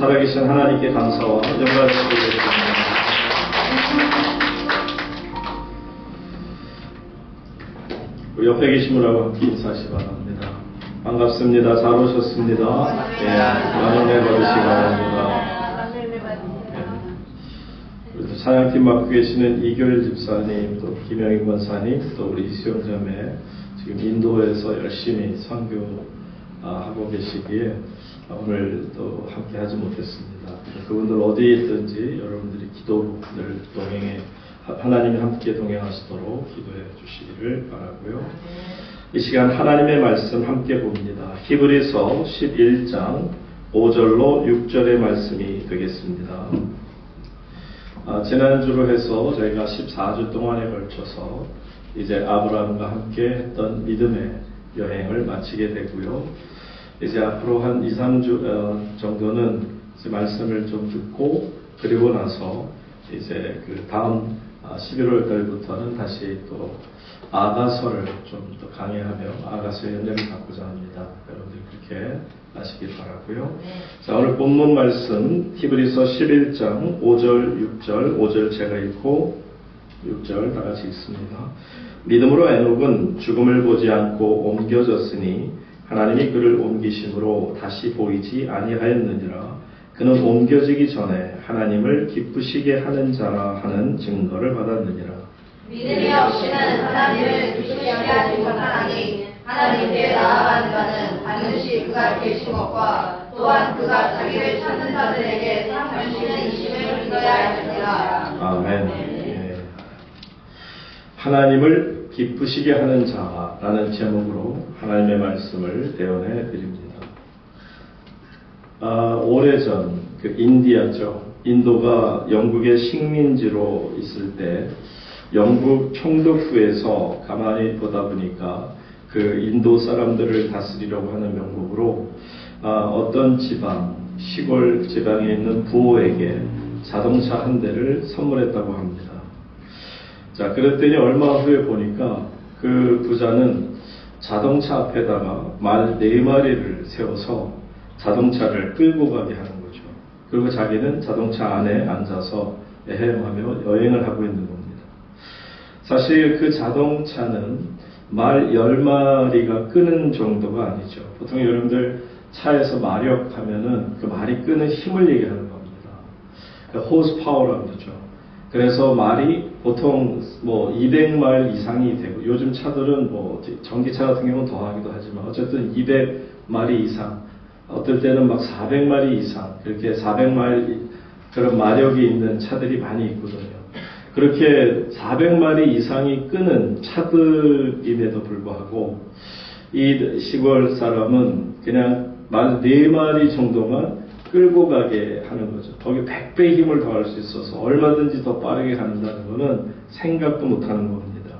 살아계신 하나님께 감사와 영광을 드리겠습니다. 우리 옆에 계신 분하고 함께 인사하시 바랍니다. 반갑습니다. 잘 오셨습니다. 만원의 받으시기 바랍니다. 우리 찬양팀 맡고 계시는 이교일 집사님, 또 김영인 권사님, 또 우리 수영자매 지금 인도에서 열심히 선교하고 계시기에 오늘 또 함께 하지 못했습니다. 그분들 어디에 있든지 여러분들이 기도를 동행해 하나님이 함께 동행하시도록 기도해 주시기를 바라고요. 이 시간 하나님의 말씀 함께 봅니다. 히브리서 11장 5절로 6절의 말씀이 되겠습니다. 지난주로 해서 저희가 14주 동안에 걸쳐서 이제 아브라함과 함께 했던 믿음의 여행을 마치게 되고요. 이제 앞으로 한 2, 3주 정도는 이제 말씀을 좀 듣고 그리고 나서 이제 그 다음 11월 달부터는 다시 또 아가서를 좀 더 강의하며 아가서의 연장을 갖고자 합니다. 여러분들 그렇게 아시길 바라고요. 자, 오늘 본문 말씀 히브리서 11장 5절, 6절, 5절 제가 읽고 6절 다 같이 읽습니다. 믿음으로 에녹은 죽음을 보지 않고 옮겨졌으니 하나님이 그를 옮기심으로 다시 보이지 아니하였느니라. 그는 옮겨지기 전에 하나님을 기쁘시게 하는 자라 하는 증거를 받았느니라. 믿음이 없이는 하나님을 기쁘시게 하지 못하나니 하나님께 나아가는 자는 반드시 그가 계신 것과 또한 그가 자기를 찾는 자들에게 상 주시는 이심을 믿어야 할지니라. 아멘. 예. 하나님을 기쁘시게 하는 자라는 제목으로 하나님의 말씀을 대언해 드립니다. 오래전 그 인디아죠. 인도가 영국의 식민지로 있을 때 영국 총독부에서 가만히 보다 보니까 그 인도 사람들을 다스리려고 하는 명목으로 어떤 지방, 시골 지방에 있는 부호에게 자동차 한 대를 선물했다고 합니다. 자, 그랬더니 얼마 후에 보니까 그 부자는 자동차 앞에다가 말 4마리를 세워서 자동차를 끌고 가게 하는 거죠. 그리고 자기는 자동차 안에 앉아서 여행하며 여행을 하고 있는 겁니다. 사실 그 자동차는 말 10마리가 끄는 정도가 아니죠. 보통 여러분들 차에서 마력 하면은 그 말이 끄는 힘을 얘기하는 겁니다. 호스 파워라고 그러죠. 그래서 말이 보통 뭐 200마일 이상이 되고 요즘 차들은 뭐 전기차 같은 경우는 더 하기도 하지만 어쨌든 200마리 이상, 어떨 때는 막 400마리 이상, 그렇게 400마일 그런 마력이 있는 차들이 많이 있거든요. 그렇게 400마리 이상이 끄는 차들임에도 불구하고 이 시골 사람은 그냥 말 4마리 정도만 끌고 가게 하는 거죠. 거기 100배의 힘을 더할 수 있어서 얼마든지 더 빠르게 간다는 것은 생각도 못하는 겁니다.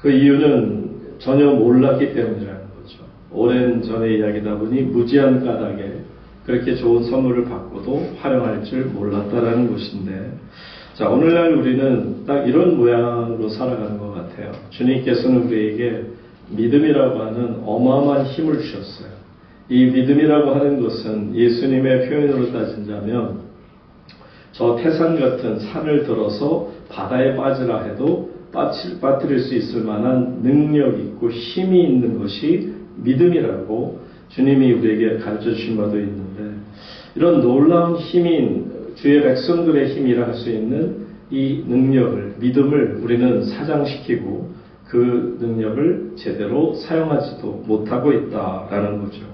그 이유는 전혀 몰랐기 때문이라는 거죠. 오랜 전의 이야기다 보니 무지한 까닭에 그렇게 좋은 선물을 받고도 활용할 줄 몰랐다라는 것인데, 자, 오늘날 우리는 딱 이런 모양으로 살아가는 것 같아요. 주님께서는 우리에게 믿음이라고 하는 어마어마한 힘을 주셨어요. 이 믿음이라고 하는 것은 예수님의 표현으로 따진다면 저 태산 같은 산을 들어서 바다에 빠지라 해도 빠뜨릴 수 있을 만한 능력 있고 힘이 있는 것이 믿음이라고 주님이 우리에게 가르쳐 주신 바도 있는데, 이런 놀라운 힘인 주의 백성들의 힘이라 할 수 있는 이 능력을, 믿음을 우리는 사장시키고 그 능력을 제대로 사용하지도 못하고 있다라는 거죠.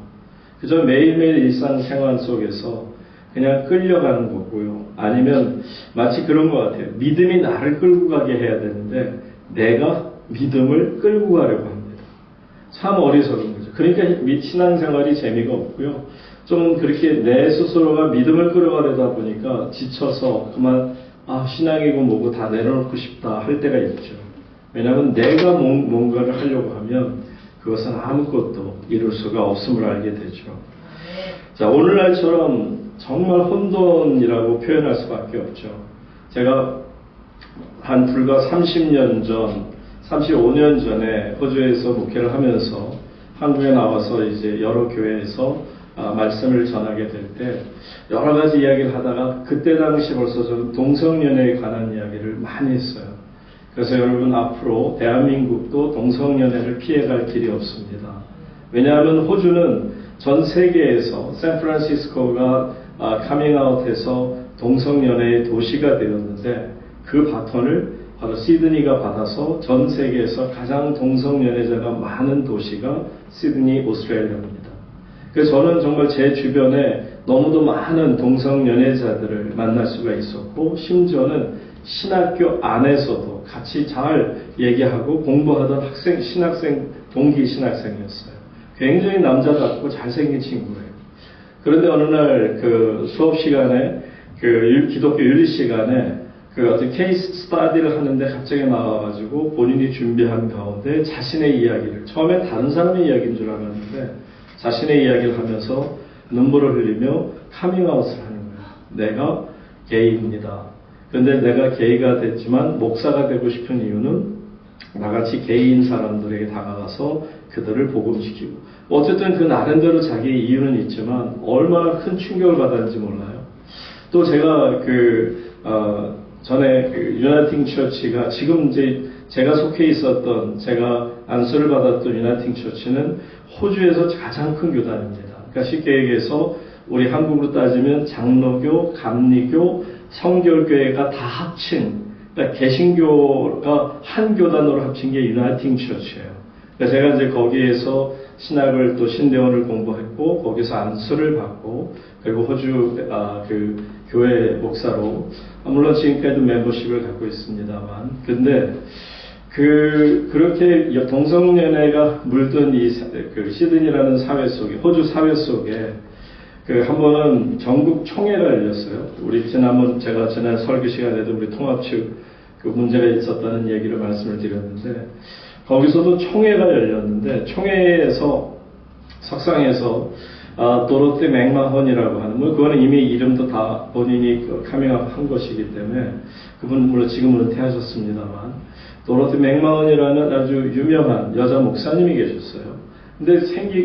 그저 매일매일 일상생활 속에서 그냥 끌려가는 거고요. 아니면 마치 그런 것 같아요. 믿음이 나를 끌고 가게 해야 되는데 내가 믿음을 끌고 가려고 합니다. 참 어리석은 거죠. 그러니까 신앙생활이 재미가 없고요. 좀 그렇게 내 스스로가 믿음을 끌어가려다 보니까 지쳐서 그만 신앙이고 뭐고 다 내려놓고 싶다 할 때가 있죠. 왜냐하면 내가 뭔가를 하려고 하면 그것은 아무것도 이룰 수가 없음을 알게 되죠. 자, 오늘날처럼 정말 혼돈이라고 표현할 수밖에 없죠. 제가 한 불과 30년 전, 35년 전에 호주에서 목회를 하면서 한국에 나와서 이제 여러 교회에서 말씀을 전하게 될 때 여러 가지 이야기를 하다가 그때 당시 벌써 저는 동성연애에 관한 이야기를 많이 했어요. 그래서 여러분 앞으로 대한민국도 동성연애를 피해갈 길이 없습니다. 왜냐하면 호주는 전 세계에서 샌프란시스코가 카밍아웃해서 동성연애의 도시가 되었는데 그 바톤을 바로 시드니가 받아서 전 세계에서 가장 동성연애자가 많은 도시가 시드니 오스트레일리아입니다. 그래서 저는 정말 제 주변에 너무도 많은 동성연애자들을 만날 수가 있었고 심지어는 신학교 안에서도 같이 잘 얘기하고 공부하던 신학생, 동기 신학생이었어요. 굉장히 남자답고 잘생긴 친구예요. 그런데 어느 날 그 수업 시간에 기독교 윤리 시간에 어떤 케이스 스터디를 하는데 갑자기 나와가지고 본인이 준비한 가운데 자신의 이야기를 처음에 다른 사람의 이야기인 줄 알았는데 자신의 이야기를 하면서 눈물을 흘리며 카밍아웃을 하는 거예요. 내가 게이입니다. 그런데 내가 게이가 됐지만 목사가 되고 싶은 이유는 나같이 게이인 사람들에게 다가가서 그들을 복음시키고 어쨌든 그 나름대로 자기의 이유는 있지만 얼마나 큰 충격을 받았는지 몰라요. 또 제가 전에 유나이팅 처치가 지금 이제 제가 속해 있었던 제가 안수를 받았던 유나이팅 처치는 호주에서 가장 큰 교단입니다. 그러니까 쉽게 얘기해서 우리 한국으로 따지면 장로교, 감리교, 성결교회가 다 합친 그러니까 개신교가 한 교단으로 합친 게 유나이팅 처치예요. 그래서 제가 이제 거기에서 신학을 또 신대원을 공부했고 거기서 안수를 받고 그리고 호주 교회 목사로 물론 지금까지도 멤버십을 갖고 있습니다만 근데 그렇게 동성연애가 물든 이 시드니라는 사회 속에 호주 사회 속에 한 번은 전국 총회가 열렸어요. 우리 제가 지난 설교 시간에도 우리 통합측 문제가 있었다는 얘기를 말씀을 드렸는데 거기서도 총회가 열렸는데 총회에서 석상에서 도로테 맥마헌이라고 하는 그거는 이미 이름도 다 본인이 카밍아웃 한 것이기 때문에 그분은 물론 지금은 은퇴하셨습니다만 도로테 맥마헌이라는 아주 유명한 여자 목사님이 계셨어요. 근데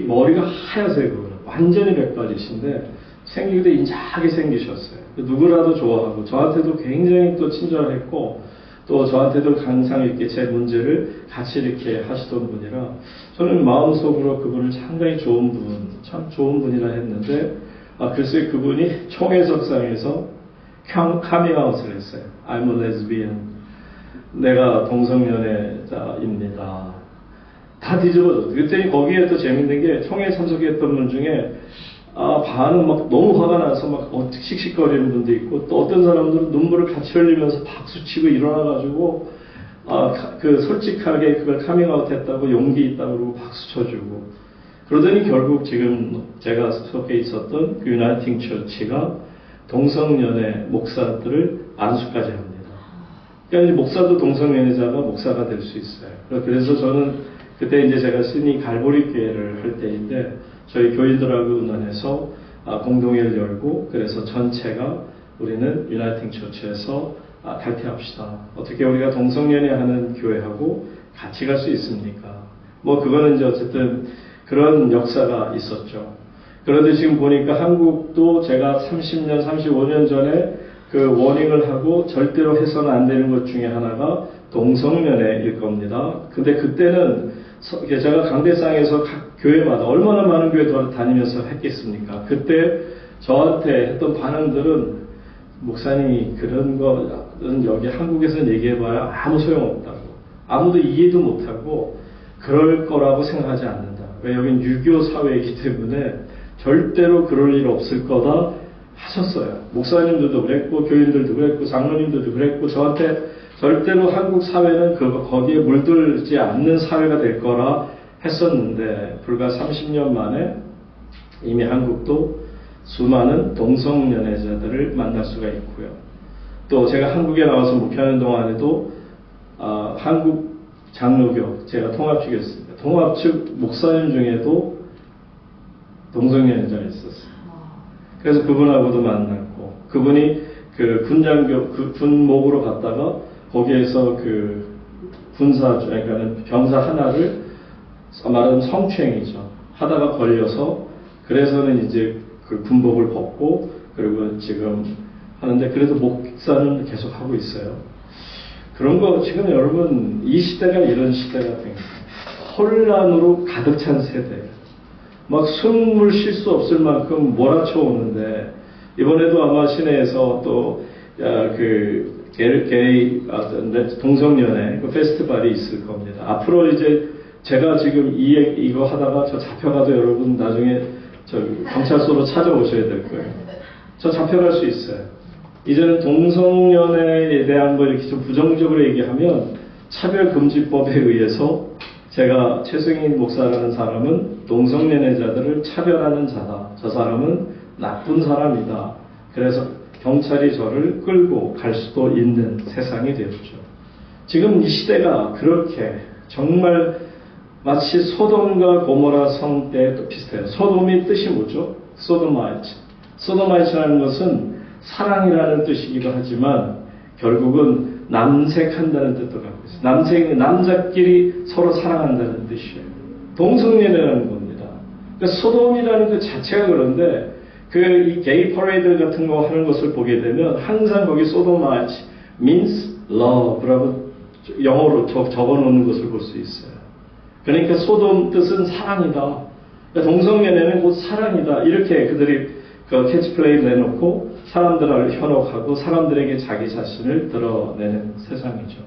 머리가 하얗세요. 그거는 완전히 백발이신데 생기기도 인자하게 생기셨어요. 누구라도 좋아하고 저한테도 굉장히 또 친절했고 또 저한테도 항상 이렇게 제 문제를 같이 이렇게 하시던 분이라 저는 마음속으로 그분을 상당히 좋은 분, 참 좋은 분이라 했는데 글쎄 그분이 총회석상에서 카밍아웃을 했어요. I'm a lesbian. 내가 동성연애자입니다. 다 뒤집어졌어요. 그랬더니 거기에 또 재밌는 게 총회에 참석했던 분 중에 반은 막 너무 화가 나서 막 씩씩거리는 분도 있고 또 어떤 사람들은 눈물을 같이 흘리면서 박수치고 일어나가지고 솔직하게 그걸 카밍아웃 했다고 용기 있다고 그러고 박수 쳐주고 그러더니 결국 지금 제가 속해 있었던 그 유나이팅 처치가 동성연애 목사들을 안수까지 합니다. 그러니까 목사도 동성연애자가 목사가 될 수 있어요. 그래서 저는 그때 이제 제가 시드니 갈보리 교회를 할 때인데 저희 교인들하고 의논해서 공동회를 열고 그래서 전체가 우리는 유나이팅 처치에서 탈퇴합시다. 어떻게 우리가 동성연애하는 교회하고 같이 갈 수 있습니까? 그거는 이제 어쨌든 그런 역사가 있었죠. 그런데 지금 보니까 한국도 제가 30년, 35년 전에 그 워닝을 하고 절대로 해서는 안 되는 것 중에 하나가 동성연애일 겁니다. 근데 그때는 제가 강대상에서 각 교회마다 얼마나 많은 교회 다니면서 했겠습니까? 그때 저한테 했던 반응들은 목사님이 그런 거는 여기 한국에서는 얘기해봐야 아무 소용없다고 아무도 이해도 못하고 그럴 거라고 생각하지 않는다. 왜 여긴 유교 사회이기 때문에 절대로 그럴 일 없을 거다 하셨어요. 목사님들도 그랬고 교인들도 그랬고 장로님들도 그랬고 저한테 절대로 한국 사회는 거기에 물들지 않는 사회가 될 거라 했었는데 불과 30년 만에 이미 한국도 수많은 동성연애자들을 만날 수가 있고요. 또 제가 한국에 나와서 목회하는 동안에도 한국 장로교 제가 통합측이었습니다. 통합측 목사님 중에도 동성연애자가 있었어요. 그래서 그분하고도 만났고 그분이 군목으로 갔다가 거기에서 그러니까 병사 하나를 말하자면 성추행이죠. 하다가 걸려서 그래서는 이제 그 군복을 벗고 그리고 지금 하는데 그래도 목사는 계속 하고 있어요. 그런 거 지금 여러분 이 시대가 이런 시대가 된 거예요. 혼란으로 가득 찬 세대. 막 숨을 쉴 수 없을 만큼 몰아쳐 오는데 이번에도 아마 시내에서 또 그 게이 동성연애 그 페스티벌이 있을 겁니다. 앞으로 이제 제가 지금 이거 하다가 저 잡혀가도 여러분 나중에 저 경찰서로 찾아오셔야 될 거예요. 저 잡혀갈 수 있어요. 이제는 동성연애에 대한 거 이렇게 좀 부정적으로 얘기하면 차별금지법에 의해서 제가 최승인 목사라는 사람은 동성연애자들을 차별하는 자다. 저 사람은 나쁜 사람이다. 그래서 경찰이 저를 끌고 갈 수도 있는 세상이 되었죠. 지금 이 시대가 그렇게 정말 마치 소돔과 고모라 성 때도 비슷해요. 소돔이 뜻이 뭐죠? 소도마이트. 소도마이트라는 것은 사랑이라는 뜻이기도 하지만 결국은 남색한다는 뜻도 갖고 있어요. 남자끼리 서로 사랑한다는 뜻이에요. 동성연애라는 겁니다. 그러니까 소돔이라는 그 자체가 그런데 이 게이 퍼레이드 같은 거 하는 것을 보게 되면 항상 거기 소도마이트 means love라고 영어로 적어놓는 것을 볼 수 있어요. 그러니까 소돔 뜻은 사랑이다. 그러니까 동성연애는 곧 사랑이다. 이렇게 그들이 그 캐치플레이를 내놓고 사람들을 현혹하고 사람들에게 자기 자신을 드러내는 세상이죠.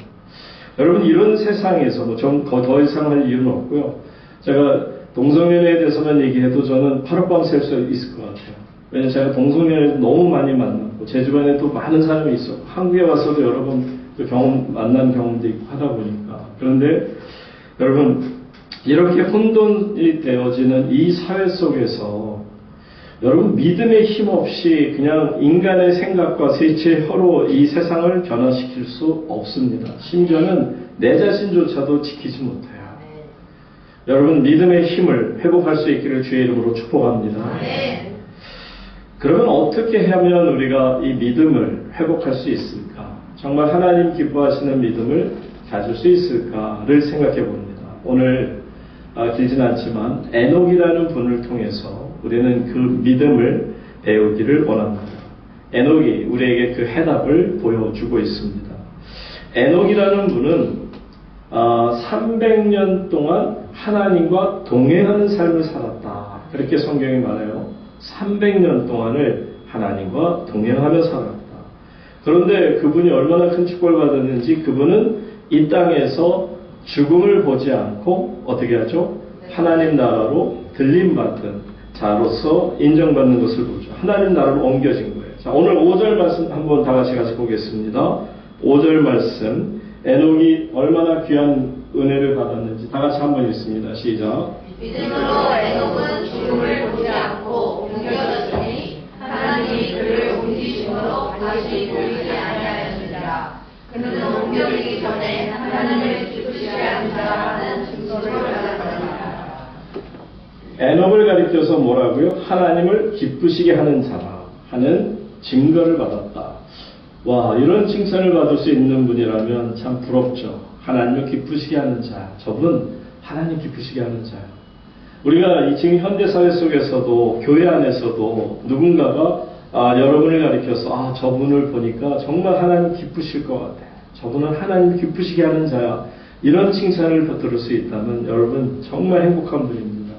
여러분 이런 세상에서 뭐 좀 더 이상 할 이유는 없고요. 제가 동성연애에 대해서만 얘기해도 저는 하룻밤 셀 수 있을 것 같아요. 왜냐면 제가 동성연애 너무 많이 만났고 제 주변에 또 많은 사람이 있었고 한국에 와서도 여러 번 만난 경험도 있고 하다 보니까 그런데 여러분 이렇게 혼돈이 되어지는 이 사회 속에서 여러분 믿음의 힘 없이 그냥 인간의 생각과 세치의 혀로 이 세상을 변화시킬 수 없습니다. 심지어는 내 자신조차도 지키지 못해요. 여러분 믿음의 힘을 회복할 수 있기를 주의 이름으로 축복합니다. 그러면 어떻게 하면 우리가 이 믿음을 회복할 수 있을까? 정말 하나님 기뻐하시는 믿음을 가질 수 있을까를 생각해 봅니다. 오늘 길진 않지만 에녹이라는 분을 통해서 우리는 그 믿음을 배우기를 원합니다. 에녹이 우리에게 그 해답을 보여주고 있습니다. 에녹이라는 분은 300년 동안 하나님과 동행하는 삶을 살았다. 그렇게 성경이 말해요. 300년 동안을 하나님과 동행하며 살았다. 그런데 그분이 얼마나 큰 축복을 받았는지 그분은 이 땅에서 죽음을 보지 않고 어떻게 하죠? 하나님 나라로 들림받은 자로서 인정받는 것을 보죠. 하나님 나라로 옮겨진 거예요. 자, 오늘 5절 말씀 한번 다 같이 보겠습니다. 5절 말씀, 에녹이 얼마나 귀한 은혜를 받았는지 다 같이 한번 읽습니다. 시작. 믿음으로 에녹은 죽음을 보지 않고 옮겨졌으니 하나님이 그를 옮기심으로 다시 보이지 아니하였느니라. 그는 옮겨지기 전에 하나님을 기쁘시게 하는 자라는 증거를 받았느니라. 에녹을 가리켜서 뭐라고요? 하나님을 기쁘시게 하는 자라 하는 증거를 받았다. 와, 이런 칭찬을 받을 수 있는 분이라면 참 부럽죠. 하나님을 기쁘시게 하는 자. 저분 하나님 기쁘시게 하는 자예요. 우리가 지금 현대사회 속에서도 교회 안에서도 누군가가 여러분을 가리켜서 저분을 보니까 정말 하나님 기쁘실 것 같아. 저분은 하나님 기쁘시게 하는 자야. 이런 칭찬을 들을 수 있다면 여러분 정말 행복한 분입니다.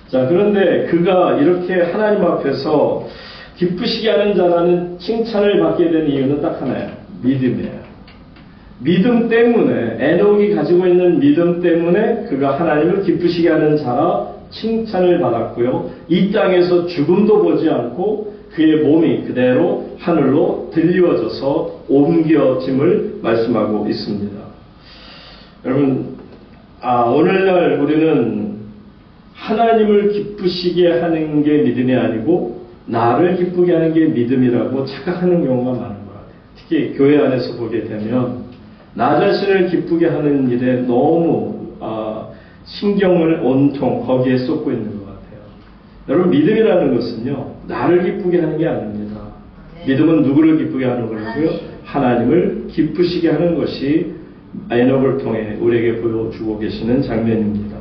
자, 그런데 그가 이렇게 하나님 앞에서 기쁘시게 하는 자라는 칭찬을 받게 된 이유는 딱 하나예요. 믿음이에요. 믿음 때문에, 에녹이 가지고 있는 믿음 때문에 그가 하나님을 기쁘시게 하는 자라 칭찬을 받았고요. 이 땅에서 죽음도 보지 않고 그의 몸이 그대로 하늘로 들리워져서 옮겨짐을 말씀하고 있습니다. 여러분, 오늘날 우리는 하나님을 기쁘시게 하는 게 믿음이 아니고 나를 기쁘게 하는 게 믿음이라고 착각하는 경우가 많은 것 같아요. 특히 교회 안에서 보게 되면 나 자신을 기쁘게 하는 일에 너무 신경을 온통 거기에 쏟고 있는 것 같아요. 여러분 믿음이라는 것은요 나를 기쁘게 하는 게 아닙니다. 믿음은 누구를 기쁘게 하는 거라고요? 하나님을 기쁘시게 하는 것이 에녹을 통해 우리에게 보여주고 계시는 장면입니다.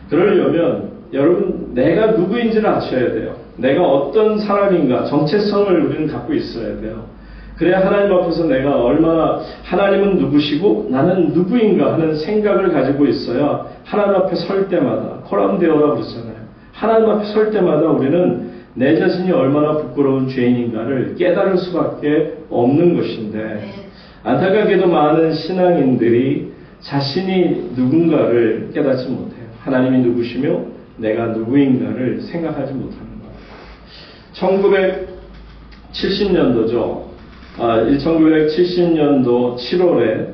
그러려면 여러분 내가 누구인지를 아셔야 돼요. 내가 어떤 사람인가 정체성을 우리는 갖고 있어야 돼요. 그래야 하나님 앞에서 내가 얼마나 하나님은 누구시고 나는 누구인가 하는 생각을 가지고 있어야 하나님 앞에 설 때마다 코람데오라고 그러잖아요. 하나님 앞에 설 때마다 우리는 내 자신이 얼마나 부끄러운 죄인인가를 깨달을 수밖에 없는 것인데 안타깝게도 많은 신앙인들이 자신이 누군가를 깨닫지 못해요. 하나님이 누구시며 내가 누구인가를 생각하지 못하는 거예요. 1970년도죠. 1970년도 7월에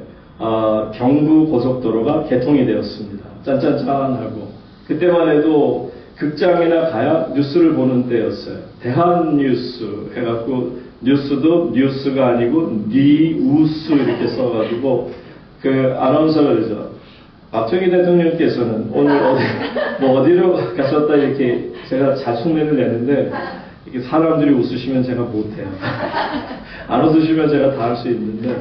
경부 고속도로가 개통이 되었습니다. 짠짠짠하고 그때만 해도 극장이나 가야 뉴스를 보는 때였어요. 대한뉴스 해갖고 뉴스도 뉴스가 아니고 니우스 이렇게 써가지고 그 아나운서가 그러죠. 박정희 대통령께서는 오늘 어디로 가셨다 이렇게 제가 자숙내를 내는데 이렇게 사람들이 웃으시면 제가 못해요. 안 웃으시면 제가 다 할 수 있는데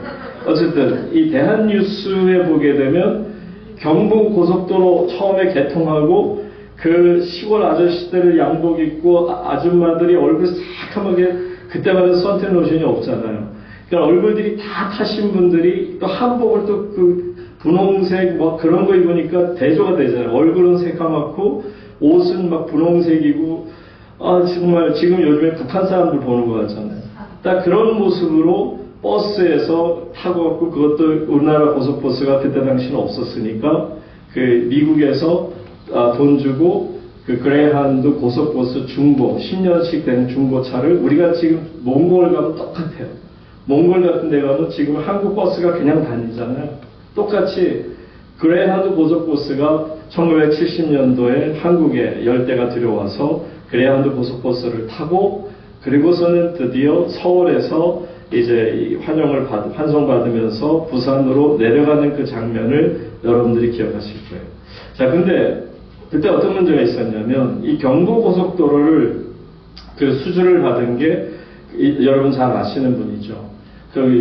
어쨌든 이 대한뉴스에 보게 되면 경부 고속도로 처음에 개통하고 그 시골 아저씨들 양복 입고 아줌마들이 얼굴 새카맣게 그때만 해도 선탠 로션이 없잖아요. 그러니까 얼굴들이 다 타신 분들이 또 한복을 또 그 분홍색 뭐 그런 거 입으니까 대조가 되잖아요. 얼굴은 새카맣고 옷은 막 분홍색이고 정말 지금 요즘에 북한 사람들 보는 것 같잖아요. 딱 그런 모습으로 버스에서 타고 갔고 그것도 우리나라 고속버스가 그때 당시는 없었으니까 그 미국에서 돈 주고 그 그레이하운드 고속버스 중고 10년씩 된 중고차를 우리가 지금 몽골 가면 똑같아요. 몽골 같은 데 가면 지금 한국 버스가 그냥 다니잖아요. 똑같이 그레이하운드 고속버스가 1970년도에 한국에 열대가 들어와서 그레이하운드 고속버스를 타고 그리고서는 드디어 서울에서 이제 환송받으면서 부산으로 내려가는 그 장면을 여러분들이 기억하실 거예요. 자, 근데 그때 어떤 문제가 있었냐면 이 경부고속도로를 그 수주를 받은 게 여러분 잘 아시는 분이죠.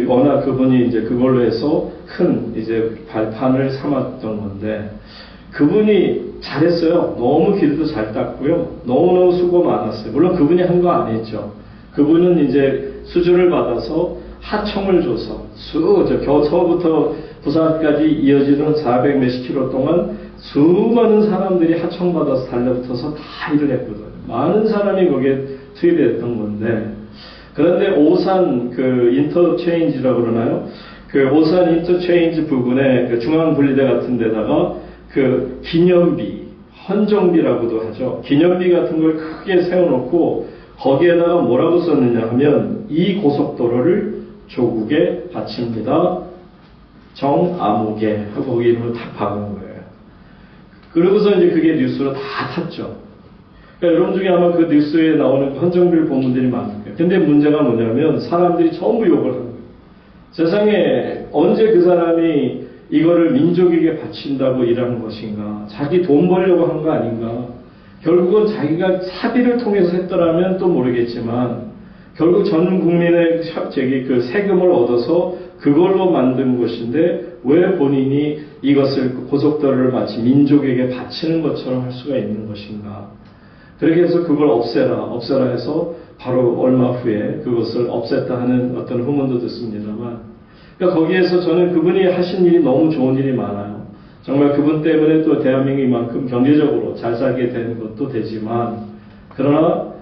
워낙 그분이 이제 그걸로 해서 큰 이제 발판을 삼았던 건데 그분이 잘했어요. 너무 길도 잘 땄고요. 너무너무 수고 많았어요. 물론 그분이 한 거 아니죠. 그분은 이제 수주를 받아서 하청을 줘서 서부터 부산까지 이어지는 400 몇십 킬로 동안 수많은 사람들이 하청받아서 달려붙어서 다 일을 했거든요. 많은 사람이 거기에 투입됐던 건데 그런데 오산 그 인터체인지라고 그러나요? 그 오산 인터체인지 부근에 그 중앙분리대 같은 데다가 그 기념비, 헌정비라고도 하죠. 기념비 같은 걸 크게 세워놓고 거기에다가 뭐라고 썼느냐 하면 이 고속도로를 조국에 바칩니다. 정아무개 하고 거기 이름을 딱 박은 거예요. 그러고서 이제 그게 뉴스로 다 탔죠. 그러니까 여러분 중에 아마 그 뉴스에 나오는 헌정비를 본 분들이 많을 거예요. 근데 문제가 뭐냐면 사람들이 전부 욕을 하는 거예요. 세상에 언제 그 사람이 이거를 민족에게 바친다고 일하는 것인가? 자기 돈 벌려고 한 거 아닌가? 결국은 자기가 사비를 통해서 했더라면 또 모르겠지만 결국 전 국민의 그 세금을 얻어서 그걸로 만든 것인데 왜 본인이 이것을 고속도로를 마치 민족에게 바치는 것처럼 할 수가 있는 것인가? 그렇게 해서 그걸 없애라 해서 바로 얼마 후에 그것을 없앴다 하는 어떤 후문도 듣습니다만 그러니까 거기에서 저는 그분이 하신 일이 너무 좋은 일이 많아요. 정말 그분 때문에 또 대한민국이 이만큼 경제적으로 잘 살게 된 것도 되지만 그러나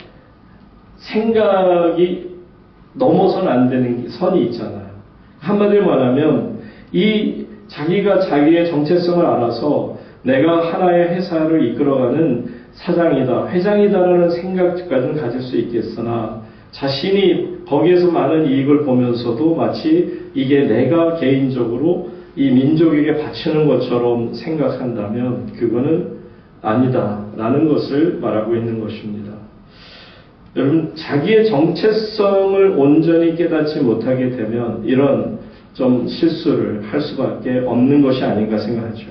생각이 넘어서는 안 되는 선이 있잖아요. 한마디로 말하면 이 자기가 자기의 정체성을 알아서 내가 하나의 회사를 이끌어가는 사장이다, 회장이다라는 생각까지는 가질 수 있겠으나 자신이 거기에서 많은 이익을 보면서도 마치 이게 내가 개인적으로 이 민족에게 바치는 것처럼 생각한다면 그거는 아니다라는 것을 말하고 있는 것입니다. 여러분 자기의 정체성을 온전히 깨닫지 못하게 되면 이런 좀 실수를 할 수밖에 없는 것이 아닌가 생각하죠.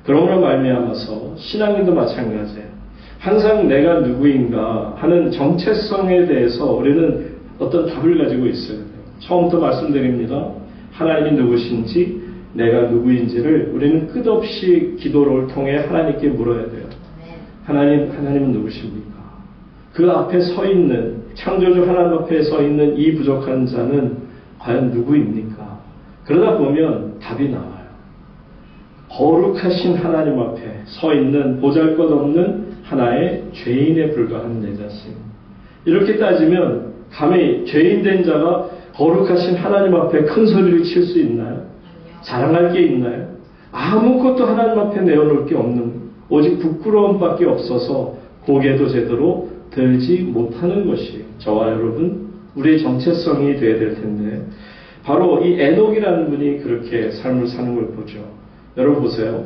그러므로 말미암아서 신앙인도 마찬가지예요. 항상 내가 누구인가 하는 정체성에 대해서 우리는 어떤 답을 가지고 있어야 돼요. 처음부터 말씀드립니다. 하나님이 누구신지 내가 누구인지를 우리는 끝없이 기도를 통해 하나님께 물어야 돼요. 하나님은 누구십니까? 그 앞에 서 있는, 창조주 하나님 앞에 서 있는 이 부족한 자는 과연 누구입니까? 그러다 보면 답이 나와요. 거룩하신 하나님 앞에 서 있는 보잘것없는 하나의 죄인에 불과한 내 자신. 이렇게 따지면 감히 죄인된 자가 거룩하신 하나님 앞에 큰 소리를 칠 수 있나요? 자랑할 게 있나요? 아무것도 하나님 앞에 내어놓을 게 없는, 오직 부끄러움밖에 없어서 고개도 제대로 들지 못하는 것이 저와 여러분 우리의 정체성이 되어야 될 텐데, 바로 이 에녹이라는 분이 그렇게 삶을 사는 걸 보죠. 여러분 보세요.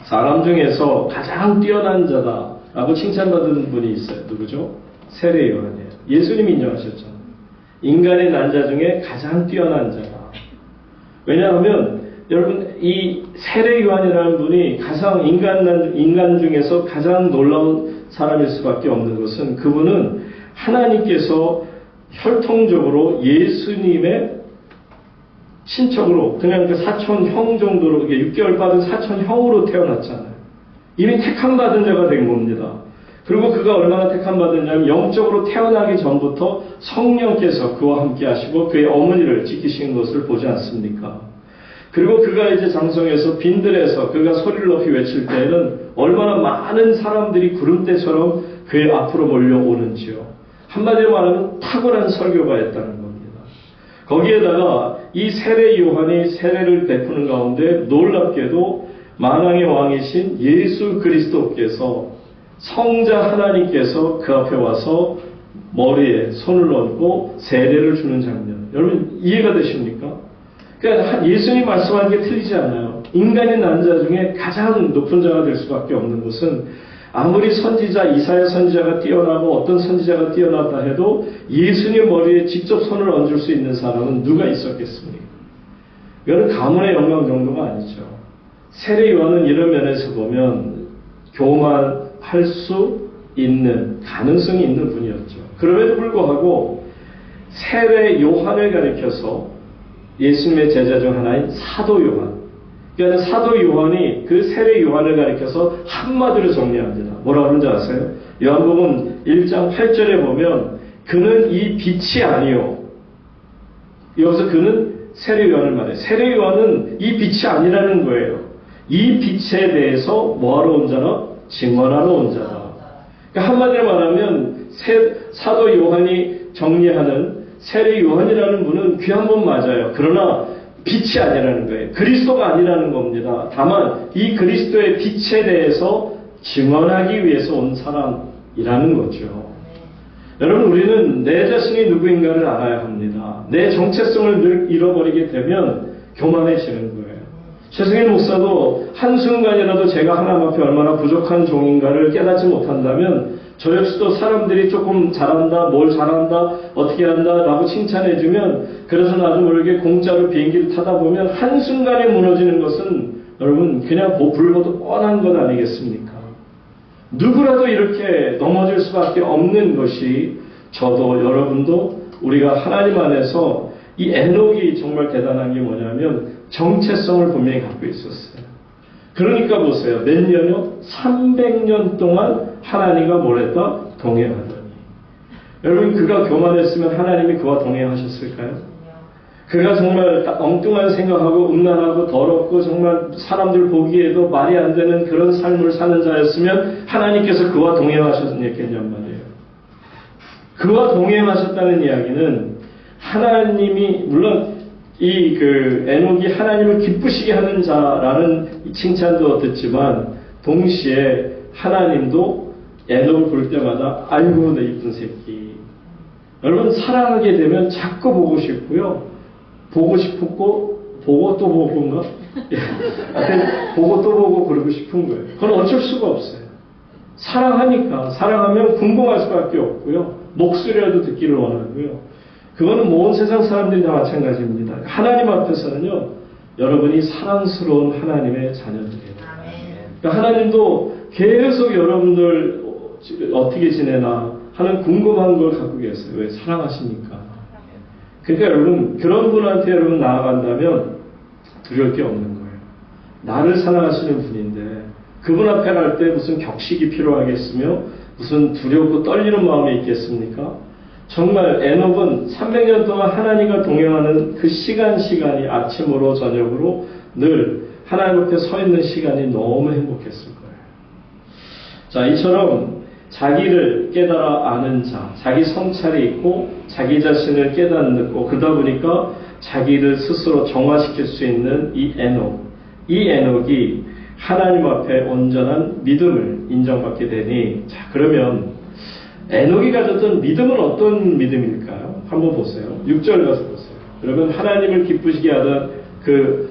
사람 중에서 가장 뛰어난 자다라고 칭찬받은 분이 있어요. 누구죠? 세례 요한이에요. 예수님이 인정하셨잖아요. 인간의 난자 중에 가장 뛰어난 자다. 왜냐하면 여러분 이 세례 요한이라는 분이 가장 인간 중에서 가장 놀라운 사람일 수밖에 없는 것은, 그분은 하나님께서 혈통적으로 예수님의 친척으로, 그냥 그 사촌형 정도로, 6개월 받은 사촌형으로 태어났잖아요. 이미 택함받은 자가 된 겁니다. 그리고 그가 얼마나 택함받았냐면 영적으로 태어나기 전부터 성령께서 그와 함께 하시고 그의 어머니를 지키시는 것을 보지 않습니까? 그리고 그가 이제 장성에서 빈들에서 그가 소리를 높이 외칠 때에는 얼마나 많은 사람들이 구름대처럼 그의 앞으로 몰려오는지요. 한마디로 말하면 탁월한 설교가였다는 겁니다. 거기에다가 이 세례 요한이 세례를 베푸는 가운데 놀랍게도 만왕의 왕이신 예수 그리스도께서, 성자 하나님께서 그 앞에 와서 머리에 손을 얹고 세례를 주는 장면. 여러분 이해가 되십니까? 그러니까 예수님이 말씀하는 게 틀리지 않아요. 인간의 난자 중에 가장 높은 자가 될 수밖에 없는 것은, 아무리 선지자, 이사야 선지자가 뛰어나고 어떤 선지자가 뛰어났다 해도 예수님 머리에 직접 손을 얹을 수 있는 사람은 누가 있었겠습니까? 이거는 가문의 영광 정도가 아니죠. 세례 요한은 이런 면에서 보면 교만할 수 있는 가능성이 있는 분이었죠. 그럼에도 불구하고 세례 요한을 가리켜서 예수님의 제자 중 하나인 사도 요한, 그러니까 사도 요한이 그 세례 요한을 가리켜서 한마디로 정리합니다. 뭐라고 하는지 아세요? 요한복음 1장 8절에 보면 그는 이 빛이 아니요. 여기서 그는 세례 요한을 말해요. 세례 요한은 이 빛이 아니라는 거예요. 이 빛에 대해서 뭐하러 온 자라? 증언하러 온 자라. 그러니까 한마디로 말하면 사도 요한이 정리하는 세례 요한이라는 분은 귀한 분 맞아요. 그러나 빛이 아니라는 거예요. 그리스도가 아니라는 겁니다. 다만 이 그리스도의 빛에 대해서 증언하기 위해서 온 사람이라는 거죠. 여러분 우리는 내 자신이 누구인가를 알아야 합니다. 내 정체성을 늘 잃어버리게 되면 교만해지는 거예요. 최승일 목사도 한순간이라도 제가 하나님 앞에 얼마나 부족한 종인가를 깨닫지 못한다면 저 역시도 사람들이 조금 잘한다, 뭘 잘한다, 어떻게 한다 라고 칭찬해주면, 그래서 나도 모르게 공짜로 비행기를 타다 보면 한순간에 무너지는 것은 여러분 그냥 불보듯 뻔한 것 아니겠습니까? 누구라도 이렇게 넘어질 수밖에 없는 것이 저도 여러분도 우리가 하나님 안에서 이 에녹이 정말 대단한 게 뭐냐면 정체성을 분명히 갖고 있었어요. 그러니까 보세요. 몇 년요? 300년 동안 하나님과 뭘 했다? 동행하더니. 여러분 그가 교만했으면 하나님이 그와 동행하셨을까요? 그가 정말 엉뚱한 생각하고 음란하고 더럽고 정말 사람들 보기에도 말이 안 되는 그런 삶을 사는 자였으면 하나님께서 그와 동행하셨겠냔 말이에요. 그와 동행하셨다는 이야기는 하나님이, 물론 에녹이 하나님을 기쁘시게 하는 자라는 칭찬도 듣지만 동시에 하나님도 에녹을 볼 때마다 아이고 내 이쁜 새끼. 여러분 사랑하게 되면 자꾸 보고 싶고요. 보고 싶고 보고 또 보고인가? 보고 또 보고 그러고 싶은 거예요. 그건 어쩔 수가 없어요. 사랑하니까. 사랑하면 궁금할 수밖에 없고요. 목소리라도 듣기를 원하고요. 그거는 온 세상 사람들이 다 마찬가지입니다. 하나님 앞에서는요, 여러분이 사랑스러운 하나님의 자녀들이에요. 그러니까 하나님도 계속 여러분들 어떻게 지내나 하는 궁금한 걸 갖고 계세요. 왜? 사랑하시니까. 그러니까 여러분, 그런 분한테 여러분 나아간다면 두려울 게 없는 거예요. 나를 사랑하시는 분인데 그분 앞에 갈 때 무슨 격식이 필요하겠으며 무슨 두렵고 떨리는 마음이 있겠습니까? 정말 에녹은 300년 동안 하나님과 동행하는 그 시간이 아침으로 저녁으로 늘 하나님 앞에 서 있는 시간이 너무 행복했을 거예요. 자, 이처럼 자기를 깨달아 아는 자, 자기 성찰이 있고 자기 자신을 깨닫고 그러다 보니까 자기를 스스로 정화시킬 수 있는 이 에녹이 하나님 앞에 온전한 믿음을 인정받게 되니, 자, 그러면 에녹이 가졌던 믿음은 어떤 믿음일까요? 한번 보세요. 6절 가서 보세요. 그러면 하나님을 기쁘시게 하던 그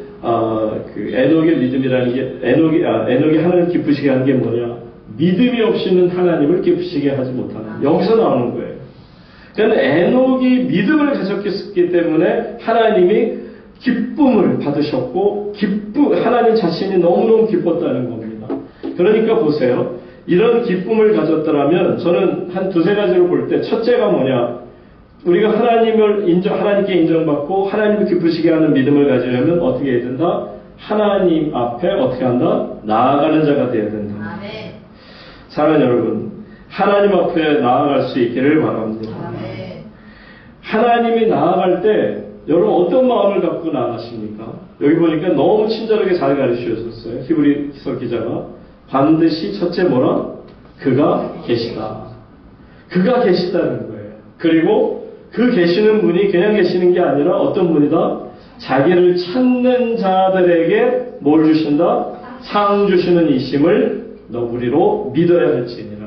에녹의 믿음이라는 게, 에녹이 하나님을 기쁘시게 하는 게 뭐냐? 믿음이 없이는 하나님을 기쁘시게 하지 못하는. 여기서 나오는 거예요. 그러니까 에녹이 믿음을 가졌기 때문에 하나님이 기쁨을 받으셨고, 하나님 자신이 너무너무 기뻤다는 겁니다. 그러니까 보세요. 이런 기쁨을 가졌더라면 저는 한 두세 가지로 볼 때, 첫째가 뭐냐? 우리가 하나님께 인정받고 하나님을 기쁘시게 하는 믿음을 가지려면 어떻게 해야 된다? 하나님 앞에 어떻게 한다? 나아가는 자가 되어야 된다. 아멘. 사랑하는 여러분, 하나님 앞에 나아갈 수 있기를 바랍니다. 아멘. 하나님이 나아갈 때 여러분 어떤 마음을 갖고 나아가십니까? 여기 보니까 너무 친절하게 잘 가르치셨어요. 히브리서 기자가. 반드시 첫째 뭐라? 그가 계시다. 그가 계시다는 거예요. 그리고 그 계시는 분이 그냥 계시는 게 아니라 어떤 분이다? 자기를 찾는 자들에게 뭘 주신다? 상 주시는 이심을 우리로 믿어야 할지니라.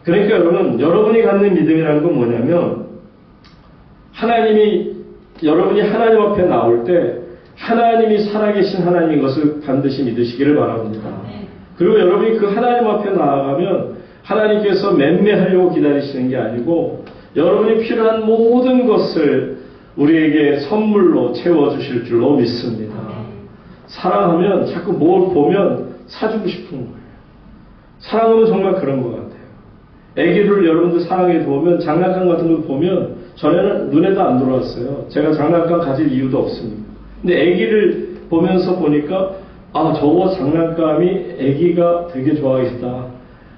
그러니까 여러분이 갖는 믿음이라는 건 뭐냐면, 여러분이 하나님 앞에 나올 때 하나님이 살아계신 하나님인 것을 반드시 믿으시기를 바랍니다. 그리고 여러분이 그 하나님 앞에 나아가면 하나님께서 맴매하려고 기다리시는 게 아니고 여러분이 필요한 모든 것을 우리에게 선물로 채워주실 줄로 믿습니다. 사랑하면 자꾸 뭘 보면 사주고 싶은 거예요. 사랑하면 정말 그런 것 같아요. 애기를 여러분들 사랑해 보면 장난감 같은 걸 보면 전에는 눈에도 안 들어왔어요. 제가 장난감 가질 이유도 없습니다. 근데 애기를 보면서 보니까 저거 장난감이 애기가 되게 좋아하겠다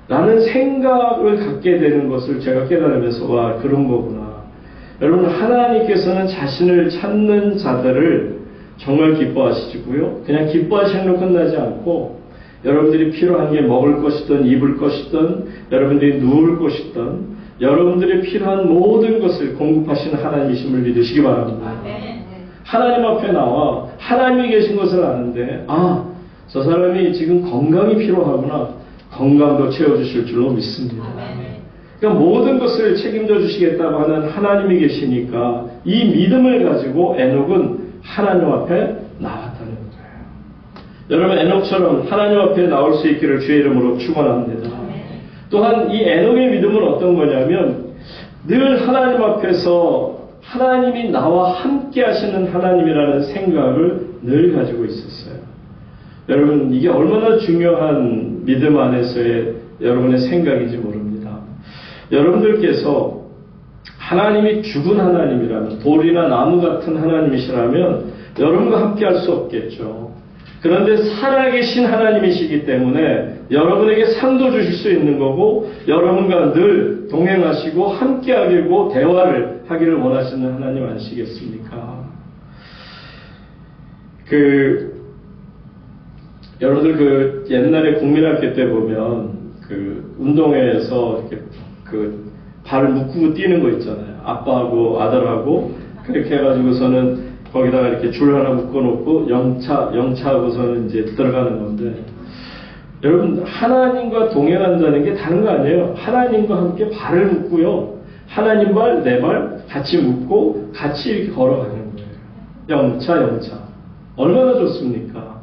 라는 생각을 갖게 되는 것을 제가 깨달으면서 그런 거구나. 여러분, 하나님께서는 자신을 찾는 자들을 정말 기뻐하시고요. 그냥 기뻐하시는 로 끝나지 않고 여러분들이 필요한 게 먹을 것이든 입을 것이든 여러분들이 누울 것이든 여러분들이 필요한 모든 것을 공급하시는 하나님이심을 믿으시기 바랍니다. 하나님 앞에 나와 하나님이 계신 것을 아는데 저 사람이 지금 건강이 필요하구나. 건강도 채워주실 줄로 믿습니다. 그러니까 모든 것을 책임져 주시겠다고 하는 하나님이 계시니까 이 믿음을 가지고 에녹은 하나님 앞에 나왔다는 거예요. 여러분, 에녹처럼 하나님 앞에 나올 수 있기를 주의 이름으로 축원합니다. 또한 이 에녹의 믿음은 어떤 거냐면 늘 하나님 앞에서 하나님이 나와 함께 하시는 하나님이라는 생각을 늘 가지고 있었어요. 여러분, 이게 얼마나 중요한 믿음 안에서의 여러분의 생각인지 모릅니다. 여러분들께서 하나님이 죽은 하나님이라면, 돌이나 나무 같은 하나님이시라면 여러분과 함께 할 수 없겠죠. 그런데 살아계신 하나님이시기 때문에 여러분에게 상도 주실 수 있는 거고 여러분과 늘 동행하시고 함께하고 대화를 하기를 원하시는 하나님 아니시겠습니까? 여러분들 옛날에 국민학교 때 보면 운동회에서 이렇게 발을 묶고 뛰는 거 있잖아요. 아빠하고 아들하고 그렇게 해가지고서는 거기다가 이렇게 줄 하나 묶어놓고 영차하고서는 이제 들어가는 건데, 여러분, 하나님과 동행한다는 게 다른 거 아니에요. 하나님과 함께 발을 묶고요. 하나님 발, 내 발 같이 묶고 같이 이렇게 걸어가는 거예요. 영차. 얼마나 좋습니까?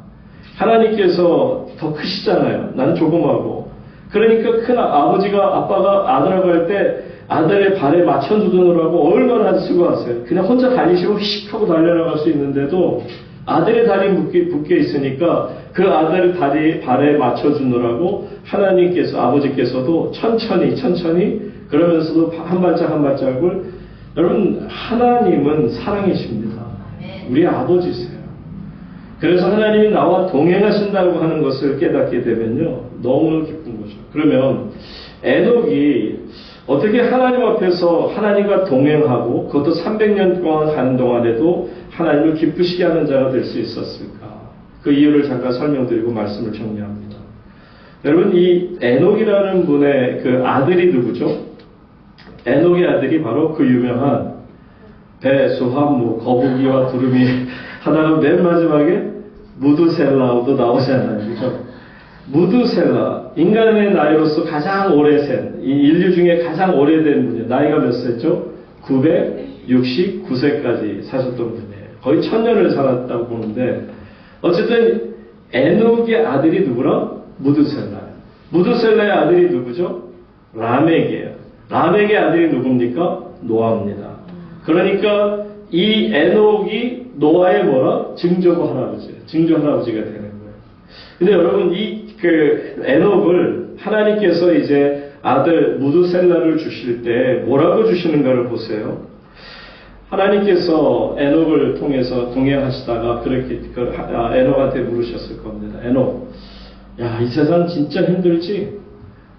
하나님께서 더 크시잖아요. 난 조그마하고. 그러니까 큰 아빠가 아들하고 할 때 아들의 발에 맞춰 두느라고 얼마나 수고하세요. 그냥 혼자 다니시고 휙 하고 달려나갈 수 있는데도 아들의 다리에 묶여 있으니까 그 아들의 발에 맞춰 주느라고 아버지께서도 천천히 그러면서도 한 발짝을, 여러분, 하나님은 사랑이십니다. 우리 아버지세요. 그래서 하나님이 나와 동행하신다고 하는 것을 깨닫게 되면요, 너무나 기쁜 거죠. 그러면 에녹이 어떻게 하나님 앞에서 하나님과 동행하고 그것도 300년 동안 가는 동안에도 하나님을 기쁘시게 하는 자가 될 수 있었을까? 그 이유를 잠깐 설명드리고 말씀을 정리합니다. 여러분, 이 에녹이라는 분의 그 아들이 누구죠? 에녹의 아들이 바로 그 유명한 배, 수화무, 거북이와 두루미 하다가 맨 마지막에 무드셀라도 나오잖아요. 그죠? 무드셀라, 인간의 나이로서 가장 오래 산, 이 인류 중에 가장 오래된 분이에요. 나이가 몇 세죠? 969세까지 사셨던 분이에요. 거의 1000년을 살았다고 보는데, 어쨌든 에녹의 아들이 누구라? 무드셀라예요. 무드셀라의 아들이 누구죠? 라멕이에요. 라멕의 아들이 누굽니까? 노아입니다. 그러니까 이 에녹이 노아의 뭐라? 증조부 할아버지, 증조 할아버지가 되는 거예요. 근데 여러분, 그 에녹을 하나님께서 이제 아들 무드셀라를 주실 때 뭐라고 주시는가를 보세요. 하나님께서 에녹을 통해서 동행하시다가 그렇게 에녹한테 물으셨을 겁니다. 에녹, 야, 이 세상 진짜 힘들지?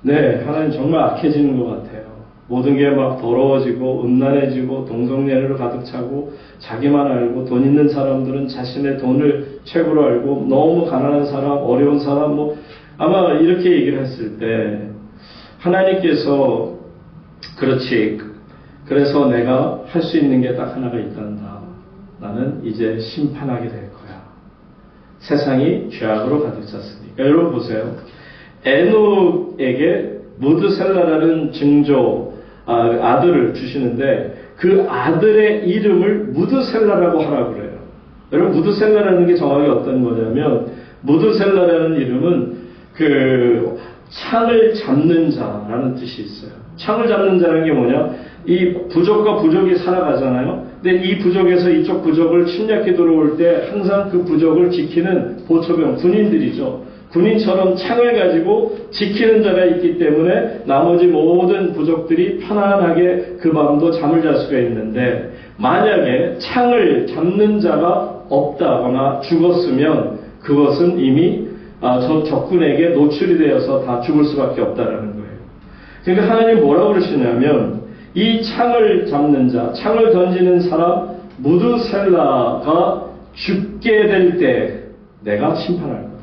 네, 하나님 정말 악해지는 것 같아요. 모든 게 막 더러워지고 음란해지고 동성애를 가득 차고 자기만 알고 돈 있는 사람들은 자신의 돈을 최고로 알고 너무 가난한 사람, 어려운 사람 뭐 아마 이렇게 얘기를 했을 때 하나님께서 그렇지, 그래서 내가 할 수 있는 게 딱 하나가 있단다. 나는 이제 심판하게 될 거야. 세상이 죄악으로 가득 찼으니까. 여러분 보세요. 에녹에게 무드셀라라는 증조 아들을 주시는데 그 아들의 이름을 무드셀라라고 하라고 그래요. 여러분, 무드셀라라는 게 정확히 어떤 거냐면, 무드셀라라는 이름은 그 창을 잡는 자라는 뜻이 있어요. 창을 잡는 자라는 게 뭐냐? 이 부족과 부족이 살아가잖아요. 근데 이 부족에서 이쪽 부족을 침략해 들어올 때 항상 그 부족을 지키는 보초병, 군인들이죠. 군인처럼 창을 가지고 지키는 자가 있기 때문에 나머지 모든 부족들이 편안하게 그 밤도 잠을 잘 수가 있는데, 만약에 창을 잡는 자가 없다거나 죽었으면 그것은 이미 저 적군에게 노출이 되어서 다 죽을 수밖에 없다라는 거예요. 그러니까 하나님 뭐라고 그러시냐면, 이 창을 잡는 자, 창을 던지는 사람 무드셀라가 죽게 될 때 내가 심판할 거다.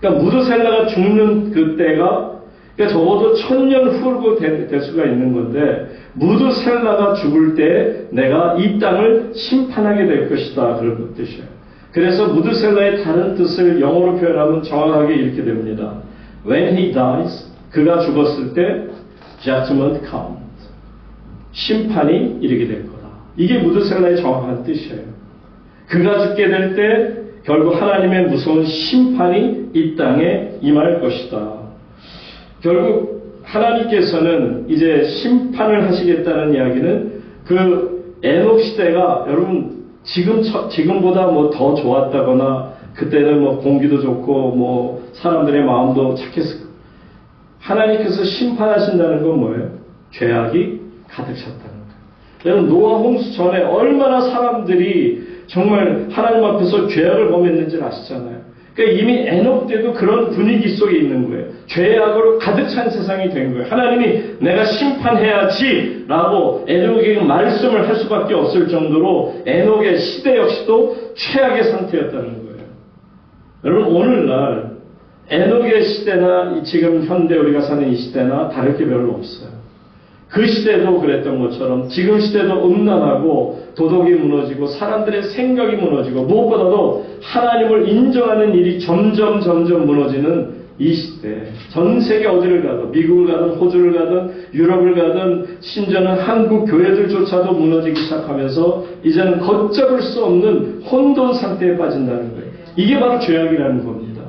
그러니까 무드셀라가 죽는 그때가, 그러니까 적어도 1000년 후로 될 수가 있는 건데, 무드셀라가 죽을 때 내가 이 땅을 심판하게 될 것이다, 그런 뜻이에요. 그래서 무드셀라의 다른 뜻을 영어로 표현하면 정확하게 이렇게 됩니다. When he dies, 그가 죽었을 때 judgment comes, 심판이 이르게 될 거다. 이게 무드셀라의 정확한 뜻이에요. 그가 죽게 될 때 결국 하나님의 무서운 심판이 이 땅에 임할 것이다. 결국 하나님께서는 이제 심판을 하시겠다는 이야기는 그 에녹 시대가 여러분 지금보다 뭐 더 좋았다거나 그때는 뭐 공기도 좋고 뭐 사람들의 마음도 착했을 거예요. 하나님께서 심판하신다는 건 뭐예요? 죄악이 가득 찼다는 거예요. 여러분, 노아 홍수 전에 얼마나 사람들이 정말 하나님 앞에서 죄악을 범했는지를 아시잖아요. 그러니까 이미 에녹 때도 그런 분위기 속에 있는 거예요. 죄악으로 가득 찬 세상이 된 거예요. 하나님이 내가 심판해야지 라고 에녹에게 말씀을 할 수밖에 없을 정도로 에녹의 시대 역시도 최악의 상태였다는 거예요. 여러분, 오늘날 에녹의 시대나 지금 현대 우리가 사는 이 시대나 다를 게 별로 없어요. 그 시대도 그랬던 것처럼 지금 시대도 음란하고 도덕이 무너지고 사람들의 생각이 무너지고 무엇보다도 하나님을 인정하는 일이 점점 무너지는 이 시대. 전 세계 어디를 가도 미국을 가든 호주를 가든 유럽을 가든 심지어는 한국 교회들조차도 무너지기 시작하면서 이제는 걷잡을 수 없는 혼돈 상태에 빠진다는 거예요. 이게 바로 죄악이라는 겁니다.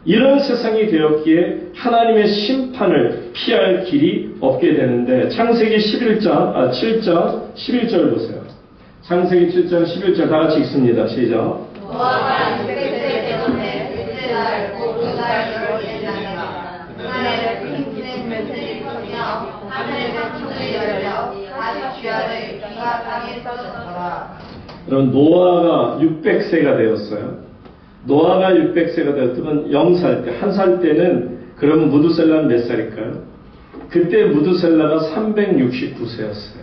이런 세상이 되었기에 하나님의 심판을 피할 길이 없게 되는데, 창세기 7장 11절 보세요. 창세기 7장 11절 다 같이 읽습니다. 시작. 노아가 600세 되었는데 둘째 날 곧 그날 결혼이 지나니라. 그날에는 힘기는 멸들이 터지며 하늘에서 창문이 열려 다시 쥐어들 비가 땅에 떨어졌더라. 여러분, 노아가 600세가 되었어요. 노아가 600세가 되었으면 0살 때, 1살 때는 그러면 무두셀라는 몇 살일까요? 그때 무두셀라가 369세였어요.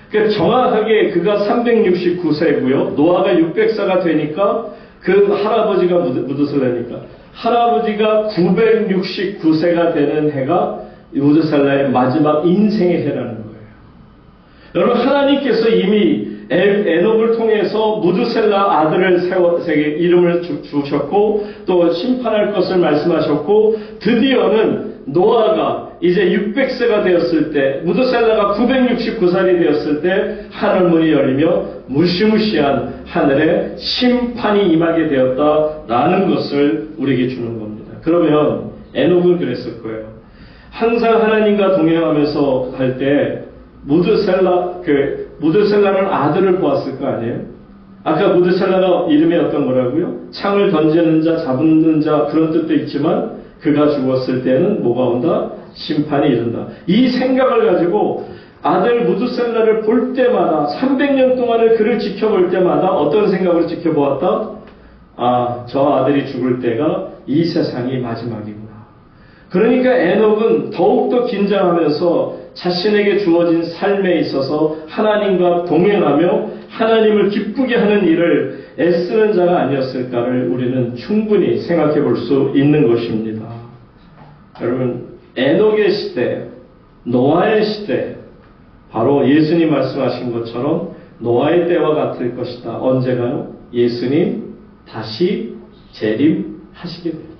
그러니까 정확하게 그가 369세고요. 노아가 600세가 되니까 그 할아버지가 무두셀라니까 할아버지가 969세가 되는 해가 무두셀라의 마지막 인생의 해라는 거예요. 여러분, 하나님께서 이미 에녹을 통해서 무두셀라 아들을 세계 이름을 주셨고 또 심판할 것을 말씀하셨고 드디어는 노아가 이제 600세가 되었을 때 무두셀라가 969살이 되었을 때 하늘 문이 열리며 무시무시한 하늘에 심판이 임하게 되었다라는 것을 우리에게 주는 겁니다. 그러면 에녹은 그랬을 거예요. 항상 하나님과 동행하면서 할 때 무드셀라는 아들을 보았을 거 아니에요? 아까 무드셀라가 이름이 어떤 거라고요? 창을 던지는 자, 잡는 자 그런 뜻도 있지만 그가 죽었을 때는 뭐가 온다? 심판이 이른다. 이 생각을 가지고 아들 무드셀라를 볼 때마다 300년 동안을 그를 지켜볼 때마다 어떤 생각으로 지켜보았다? 아, 저 아들이 죽을 때가 이 세상이 마지막이구나. 그러니까 에녹은 더욱더 긴장하면서 자신에게 주어진 삶에 있어서 하나님과 동행하며 하나님을 기쁘게 하는 일을 애쓰는 자가 아니었을까를 우리는 충분히 생각해 볼 수 있는 것입니다. 여러분, 에녹의 시대, 노아의 시대, 바로 예수님 말씀하신 것처럼 노아의 때와 같을 것이다. 언제가요? 예수님 다시 재림하시게 됩니다.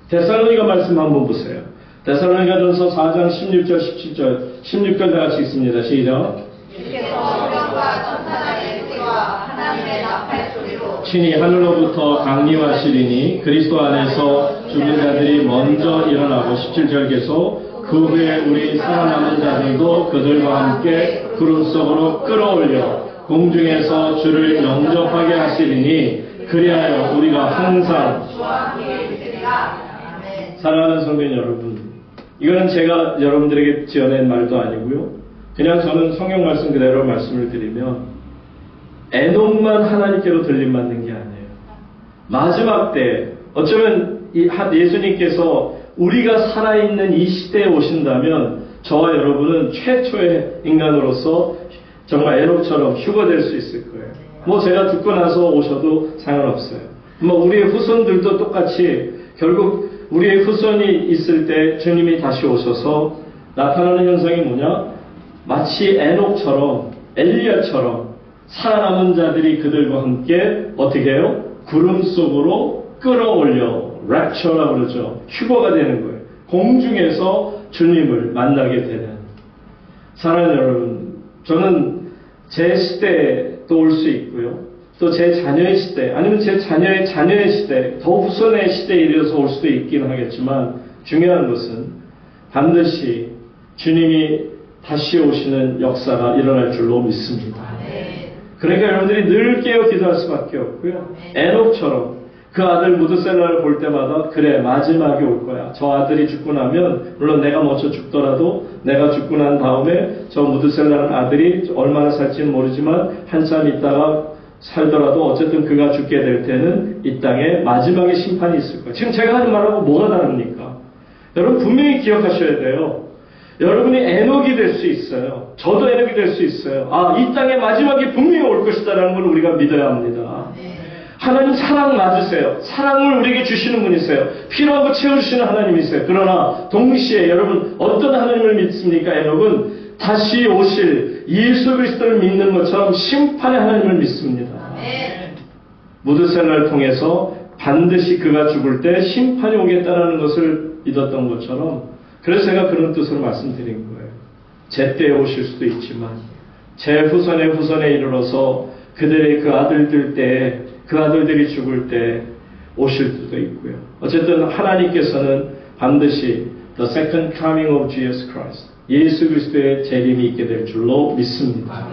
데살로니가 말씀 한번 보세요. 데살로니가전서 4장 16절 17절 16절 다 같이 읽습니다. 시작. 주께서 소령과 천사장의 소리와 하나님의 나팔 소리로 친히 하늘로부터 강림하시리니 그리스도 안에서 죽은 자들이 먼저 일어나고 17절 계속 그 후에 우리 살아남은 자들도 그들과 함께 구름 속으로 끌어올려 공중에서 주를 영접하게 하시리니 그리하여 우리가 항상 주와 함께 있으리라. 아멘. 사랑하는 성도님 여러분, 이거는 제가 여러분들에게 지어낸 말도 아니고요. 그냥 저는 성경 말씀 그대로 말씀을 드리면 에녹만 하나님께로 들림받는 게 아니에요. 마지막 때 어쩌면 예수님께서 우리가 살아있는 이 시대에 오신다면 저와 여러분은 최초의 인간으로서 정말 에녹처럼 휴거될 수 있을 거예요. 뭐 제가 죽고 나서 오셔도 상관없어요. 뭐 우리의 후손들도 똑같이 결국 우리의 후손이 있을 때 주님이 다시 오셔서 나타나는 현상이 뭐냐? 마치 에녹처럼 엘리야처럼 살아남은 자들이 그들과 함께 어떻게 해요? 구름 속으로 끌어올려 랩처라고 그러죠. 휴거가 되는 거예요. 공중에서 주님을 만나게 되는. 사랑하는 여러분, 저는 제 시대에도 올 수 있고요. 또 제 자녀의 시대, 아니면 제 자녀의 자녀의 시대, 더 후손의 시대에 이르러서 올 수도 있긴 하겠지만 중요한 것은 반드시 주님이 다시 오시는 역사가 일어날 줄로 믿습니다. 그러니까 여러분들이 늘 깨어 기도할 수밖에 없고요. 에녹처럼 그 아들 무드셀라를 볼 때마다 그래 마지막이 올 거야. 저 아들이 죽고 나면 물론 내가 먼저 죽더라도 내가 죽고 난 다음에 저 무드셀라는 아들이 얼마나 살지는 모르지만 한참 있다가 살더라도 어쨌든 그가 죽게 될 때는 이 땅에 마지막에 심판이 있을 거예요. 지금 제가 하는 말하고 뭐가 다릅니까? 여러분 분명히 기억하셔야 돼요. 여러분이 에녹이 될 수 있어요. 저도 에녹이 될 수 있어요. 아, 이 땅에 마지막이 분명히 올 것이다라는 걸 우리가 믿어야 합니다. 하나님 사랑 맞으세요. 사랑을 우리에게 주시는 분이세요. 필요한 거 채워주시는 하나님이세요. 그러나 동시에 여러분 어떤 하나님을 믿습니까? 에녹은 다시 오실 예수 그리스도를 믿는 것처럼 심판의 하나님을 믿습니다. 무드셀라를 통해서 반드시 그가 죽을 때 심판이 오겠다는 것을 믿었던 것처럼 그래서 제가 그런 뜻으로 말씀드린 거예요. 제 때에 오실 수도 있지만 제 후손의 후손에 이르러서 그들의 그 아들들 때에 그 아들들이 죽을 때 오실 수도 있고요. 어쨌든 하나님께서는 반드시 The Second Coming of Jesus Christ, 예수 그리스도의 재림이 있게 될 줄로 믿습니다.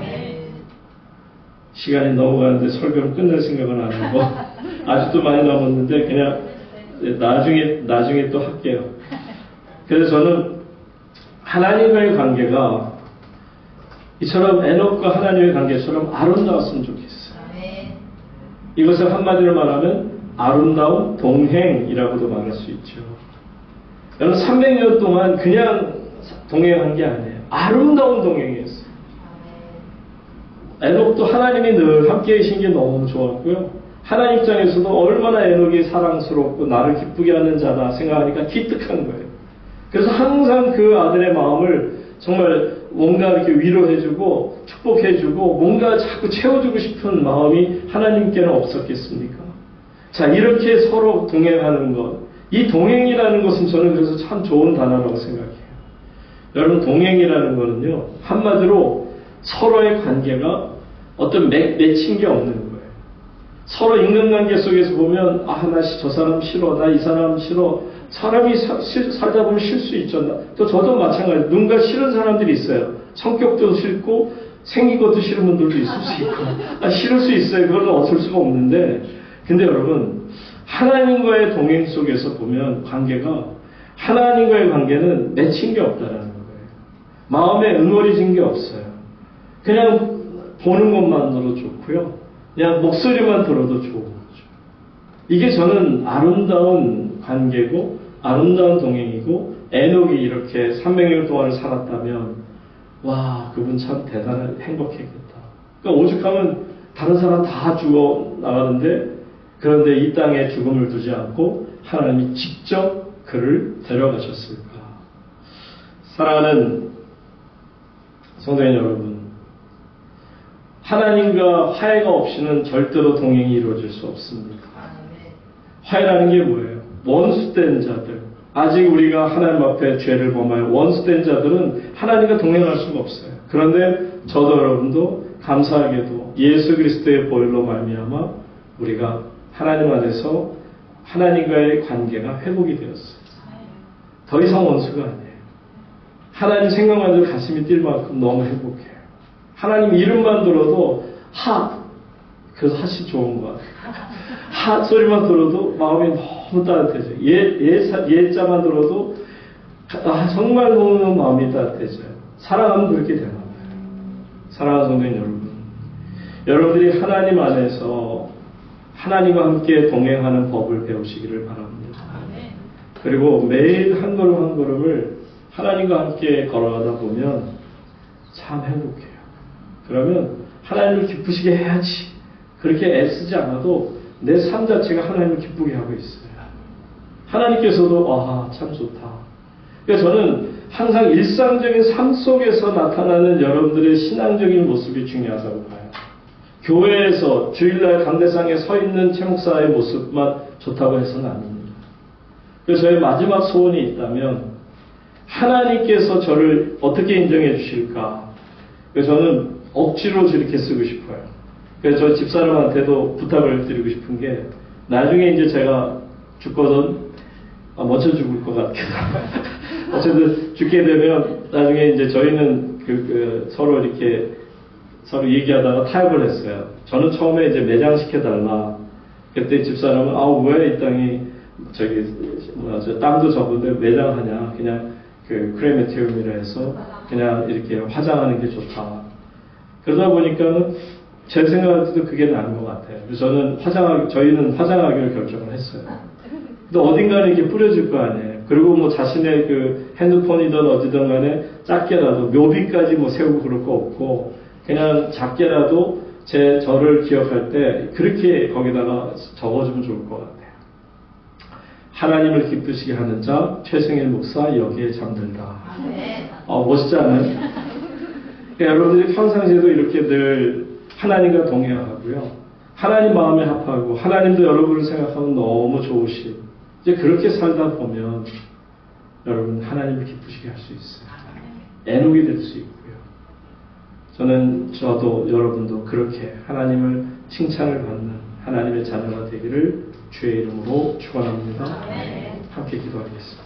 시간이 넘어가는데 설교를 끝낼 생각은 안 하고 아직도 많이 남았는데 그냥 나중에 또 할게요. 그래서 저는 하나님과의 관계가 이처럼 에녹과 하나님의 관계처럼 아름다웠으면 좋겠어요. 이것을 한마디로 말하면 아름다운 동행이라고도 말할 수 있죠. 여러분 300년 동안 그냥 동행한 게 아니에요. 아름다운 동행이었어요. 에녹도 하나님이 늘 함께 계신 게 너무 좋았고요. 하나님 입장에서도 얼마나 에녹이 사랑스럽고 나를 기쁘게 하는 자다 생각하니까 기특한 거예요. 그래서 항상 그 아들의 마음을 정말 뭔가 이렇게 위로해주고 축복해주고 뭔가 자꾸 채워주고 싶은 마음이 하나님께는 없었겠습니까? 자, 이렇게 서로 동행하는 것. 이 동행이라는 것은 저는 그래서 참 좋은 단어라고 생각해요. 여러분, 동행이라는 거는요, 한마디로 서로의 관계가 어떤 맺힌 게 없는 거예요. 서로 인간관계 속에서 보면, 아, 나 저 사람 싫어, 나 이 사람 싫어. 사람이 살다 보면 싫을 수 있죠. 또 저도 마찬가지로 누군가 싫은 사람들이 있어요. 성격도 싫고 생긴 것도 싫은 분들도 있을 수 있고 싫을 수 있어요. 그건 어쩔 수가 없는데, 근데 여러분, 하나님과의 동행 속에서 보면 관계가, 하나님과의 관계는 맺힌 게 없다라는 거예요. 마음에 응어리진 게 없어요. 그냥 보는 것만으로도 좋고요. 그냥 목소리만 들어도 좋은 거죠. 이게 저는 아름다운 관계고 아름다운 동행이고, 에녹이 이렇게 300년 동안을 살았다면 와, 그분 참 대단한 행복했겠다. 그러니까 오죽하면 다른 사람 다 죽어 나가는데, 그런데 이 땅에 죽음을 두지 않고 하나님이 직접 그를 데려가셨을까. 사랑하는 성도님 여러분, 하나님과 화해가 없이는 절대로 동행이 이루어질 수 없습니다. 화해라는 게 뭐예요? 원수된 자들, 아직 우리가 하나님 앞에 죄를 범하여 원수된 자들은 하나님과 동행할 수가 없어요. 그런데 저도 여러분도 감사하게도 예수 그리스도의 보혈로 말미암아 우리가 하나님 안에서 하나님과의 관계가 회복이 되었어요. 더 이상 원수가 아니에요. 하나님 생각만 해도 가슴이 뛸 만큼 너무 행복해요. 하나님 이름만 들어도 그래서 핫이 좋은 것 같아요. 핫 소리만 들어도 마음이 너무 따뜻해져요. 예자만 들어도 정말 너무 마음이 따뜻해져요. 사랑하면 그렇게 되나 봐요. 사랑하는 성도님 여러분, 여러분들이 하나님 안에서 하나님과 함께 동행하는 법을 배우시기를 바랍니다. 그리고 매일 한 걸음 한 걸음을 하나님과 함께 걸어가다 보면 참 행복해요. 그러면 하나님을 기쁘시게 해야지, 그렇게 애쓰지 않아도 내 삶 자체가 하나님을 기쁘게 하고 있어요. 하나님께서도 참 좋다. 그래서 저는 항상 일상적인 삶 속에서 나타나는 여러분들의 신앙적인 모습이 중요하다고 봐요. 교회에서 주일날 강대상에 서 있는 최 목사의 모습만 좋다고 해서는 아닙니다. 그래서 저의 마지막 소원이 있다면 하나님께서 저를 어떻게 인정해 주실까. 그래서 저는 억지로 저렇게 쓰고 싶어요. 그래서 저 집사람한테도 부탁을 드리고 싶은 게, 나중에 이제 제가 죽거든, 먼저 죽을 것 같기도 하고, 어쨌든 죽게 되면 나중에 이제 저희는 서로 이렇게 서로 얘기하다가 타협을 했어요. 저는 처음에 이제 매장시켜달라. 그때 집사람은 왜 이 땅이 땅도 적은데 매장하냐, 그냥 크레마티움이라 해서 그냥 이렇게 화장하는 게 좋다. 그러다 보니까는 제 생각할 때도 그게 나은 것 같아요. 그래서 저희는 화장하기로 결정을 했어요. 근데 어딘가는 이렇게 뿌려줄 거 아니에요. 그리고 뭐 자신의 핸드폰이든 어디든 간에 작게라도 묘비까지 세우고 그럴 거 없고, 그냥 작게라도 저를 기억할 때 그렇게 거기다가 적어주면 좋을 것 같아요. 하나님을 기쁘시게 하는 자 최승일 목사 여기에 잠들다. 멋있지 않아요? 여러분들이 평상시에도 이렇게 늘 하나님과 동행하고요, 하나님 마음에 합하고 하나님도 여러분을 생각하면 너무 좋으신, 이제 그렇게 살다 보면 여러분 하나님을 기쁘시게 할 수 있어요. 애녹이 될 수 있고요. 저도 여러분도 그렇게 하나님을 칭찬을 받는 하나님의 자녀가 되기를 주의 이름으로 축원합니다. 함께 기도하겠습니다.